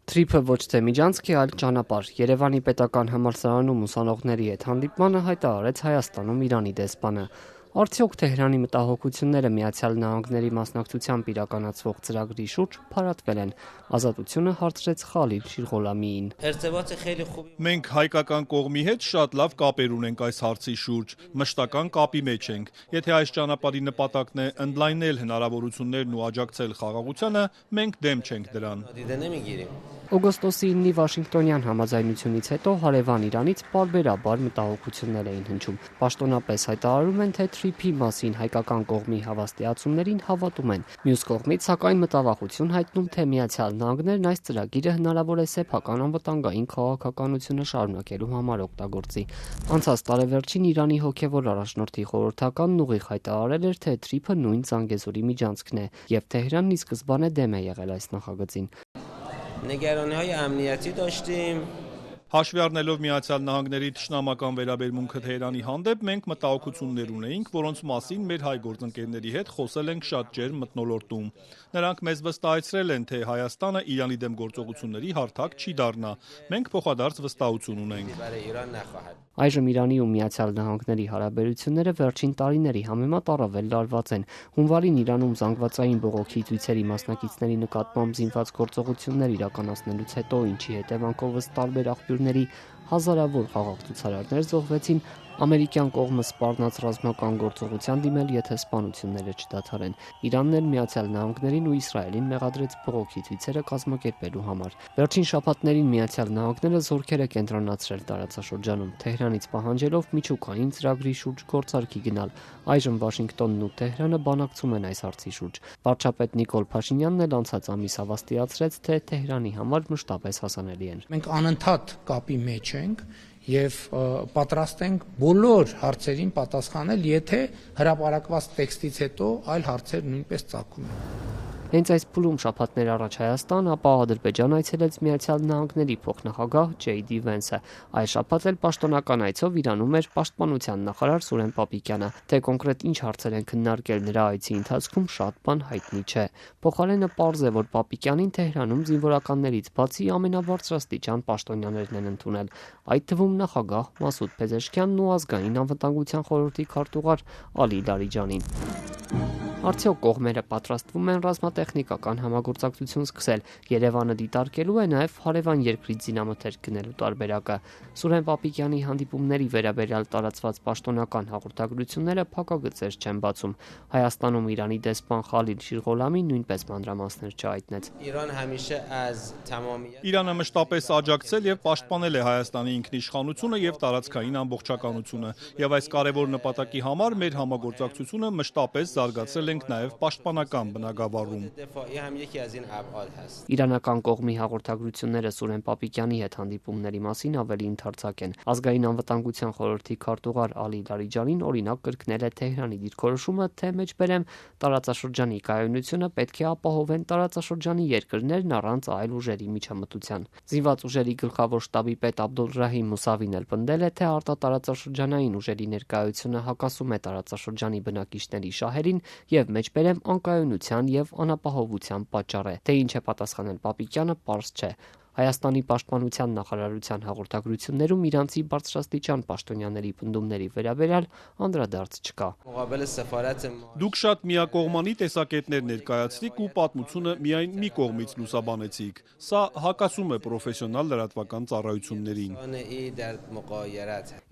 Թրիփը ոչ թե միջանցք է, այլ ճանապարհ։ Երևանի պետական համալսարանում ուսանողների հետ հանդիպմանը հայտարարեց Հայաստանում Իրանի դեսպանը։ Արդյոք Թեհրանի մտահոգությունները Միացյալ Նահանգների մասնակցությամբ իրականացվող ծրագրի շուրջ փարատվել են։ Ազատությունը հարցրեց Խալիլ Շիրղոլամիին։ Մենք հայկական կողմի հետ շատ լավ կապեր ունենք այս հարցի շուրջ, մշտական կապի մեջ ենք։ Եթե այս ճանապարհի նպատակն է ընդլայնել հնարավորություններն ու աջակցել խաղաղությանը, մենք դեմ չենք դրան։ Օգոստոսի 9-ի Վաշինգտոնյան համաձայնությունից հետո հարևան Իրանից պարբերաբար մտահոգություններ էին հնչում։ Պաշտոնապես հայտարարում են, թե Թրիփի մասին հայկական կողմի հավաստիացումներին հավատում են։ Մյուս կողմից, սակայն մտավախություն հայտնում, թե Միացյալ Նահանգներն այս ծրագիրը հնարավոր է սեփական անվտանգային քաղաքականությունը շարունակելու համար օգտագործի։ Անցած տարեվերջին Իրանի հոգևոր առաջնորդի խորհրդականն ուղիղ հայտարարել էր, թե Թրիփը նույն Զանգեզուրի միջանցքն է, եւ Թեհրանն ի սկզբանե դեմ է եղել այս նախագծին։ Հաշվի առնելով Միացյալ Նահանգների թշնամական վերաբերմունքը Թեհրանի հանդեպ, մենք մտահոգություններ ունեինք, որոնց մասին մեր հայ գործընկերների հետ խոսել ենք շատ ջերմ մթնոլորտում։ Նրանք մեզ վստահեցրել են, թե Հայաստանը Իրանի դեմ գործողությունների հարթակ չի դառնա։ Մենք փոխադարձ վստահություն ունենք։ Այժմ Իրանի ու Միացյալ Նահանգների հարաբերությունները վերջին տարիների համեմատ առավել լարված են։ Հունվարին Իրանում զանգվածային բողոքի ցույցերի մասնակիցների նկատմամբ զինված գործողություններ իրականացնելուց հետո, ինչի հետևանքով ըստ տարբեր աղբյուրների հազարավոր խաղաղ ցուցարարներ զոհվեցին, ամերիկյան կողմը սպառնաց ռազմական գործողության դիմել, եթե սպանությունները չդադարեն։ Իրանն էլ Միացյալ Նահանգներին ու Իսրայելին մեղադրեց բողոքի ցույցերը կազմակերպելու համար։ Վերջին շաբաթներին Միացյալ Նահանգները զորքեր է կենտրոնացրել տարածաշրջանում, Թեհրանից պահանջելով միջուկային ծրագրի շուրջ գործարքի գնալ։ Այժմ Վաշինգտոնն ու Թեհրանը բանակցում են այս հարցի շուրջ։ Վարչապետ Նիկոլ Փաշինյանն էլ անցած ամիս հավաստիացրեց, թե Թեհրանի համար մշտապես հասանելի են։ Մենք անընդհատ կապի մեջ ենք եւ պատրաստ ենք բոլոր հարցերին պատասխանել, եթե հրապարակված տեքստից հետո այլ հարցեր նույնպես ծագում են։ Հենց այս փուլում շաբաթներ առաջ Հայաստան, ապա Ադրբեջան այցելեց Միացյալ Նահանգների փոխնախագահ Ջեյդի Վենսը։ Այս շաբաթ էլ պաշտոնական այցով Իրանում էր պաշտպանության նախարար Սուրեն Պապիկյանը։ Թե կոնկրետ ինչ հարցեր են քննարկել նրա այցի ընթացքում, շատ բան հայտնի չէ։ Փոխարենը պարզ է, որ Պապիկյանին Թեհրանում զինվորականներից բացի ամենաբարձրաստիճան պաշտոնյաներն են ընդունել, այդ թվում նախագահ Մասուդ Փեզեշքյանն ու ազգային անվտանգության խորհրդի քարտուղար Ալի Լարիջանին։ Արդյոք կողմերը պատրաստվում են ռազմատեխնիկական համագործակցություն սկսել։ Երևանը դիտարկելու է նաև հարևան երկրից զինամթերք գնելու տարբերակը։ Սուրեն Պապիկյանի հանդիպումների վերաբերյալ տարածված պաշտոնական հաղորդագրությունները փակագծեր չեն բացում։ Հայաստանում Իրանի դեսպան Խալիլ Շիրղոլամին նույնպես մանրամասներ չհայտնեց։ Իրանը մշտապես աջակցել եւ պաշտպանել է Հայաստանի ինքնիշխանությունը եւ տարածքային ամբողջականությունը, եւ այս կարեւոր նպատակի համար մեր համագործակցությունը մշտապես զարգացրել ենք նաև պաշտպանական բնագավառում։ Իրանական կողմի հաղորդագրությունները Սուրեն Պապիկյանի հետ հանդիպումների մասին ավելի ընդարձակ են։ Ազգային անվտանգության խորհրդի քարտուղար Ալի Լարիջանին օրինակ կրկնել է Թեհրանի դիրքորոշումը, թե մեջբերեմ տարածաշրջանի կայունությունը պետք է ապահովեն տարածաշրջանի երկրներն առանց այլ ուժերի միջամտության։ Զինված ուժերի գլխավոր շտաբի պետ Աբդոլրահիմ Մուսավին էլ պնդել է, թե արտատարածաշրջանային ուժերի ներկայությունը հակասում է տարածաշրջանի բնակիչների շահերին եւ մեջբերեմ անկայունության եւ անապահովության պատճառ է։ Թե ինչ է պատասխանել Պապիկյանը, պարզ չէ։ Հայաստանի պաշտպանության նախարարության հաղորդագրություններում իրանցի բարձրաստիճան պաշտոնյաների պնդումների վերաբերյալ անդրադարձ չկա։ Դուք շատ միակողմանի տեսակետներ ներկայացրիք ու պատմությունը միայն մի կողմից լուսաբանեցիք։ Սա հակասում է պրոֆեսիոնալ լրատվական ծառայություններին։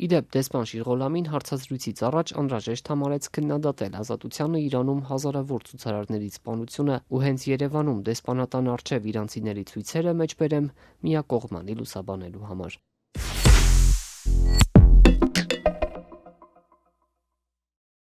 Իդեպ դեսպան Շիրղոլամին հարցազրույցից առաջ անհրաժեշտ համարեց քննադատել Ազատությանը Իրանում հազարավոր ցուցարարների սպանությունը ու հենց Երևանում դեսպանատան առջև իրանցիների ցույցերը մեջբերեմ միակողմանի լուսաբանելու համար։